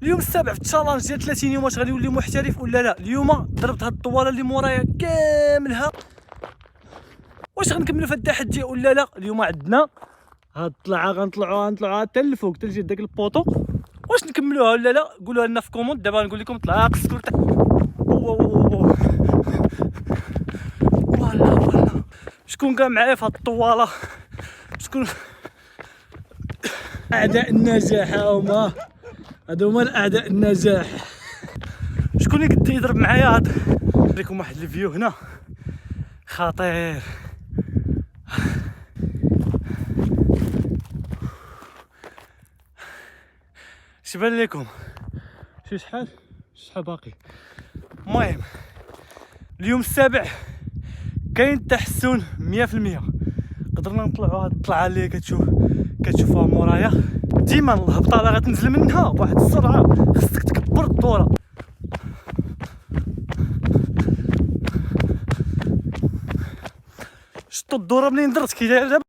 اليوم السابع في التشالنج ديال 30 يوم، واش غادي نولي محترف ولا لا؟ اليوم ضربت هاد الطواله اللي مورايا كاملها، واش غنكملوا في هاد التحدي ولا لا؟ اليوم عندنا هاد الطلعه غنطلعوها حتى الفوق حتى لجهه داك البوطو، واش نكملوها ولا لا؟ قولوها لنا في كومونت. دابا نقول لكم طلعه قصكم فوالا. شكون كان معايا في هاد الطواله؟ شكون اعداء النجاح؟ هادو هما الاعداء النجاح. شكون اللي قد يضرب معايا؟ هاد نوريكم واحد الفيو هنا خطير. شبان لكم شحال باقي؟ المهم اليوم السابع كاين تحسن 100%. قدرنا نطلعوا هاد الطلعه اللي كتشوفوها مورايا. ديما الهبطه اللي غتنزل منها بواحد السرعه خصك تكبر الدوره. شفتوا الدوره منين درت كي دايره دابا؟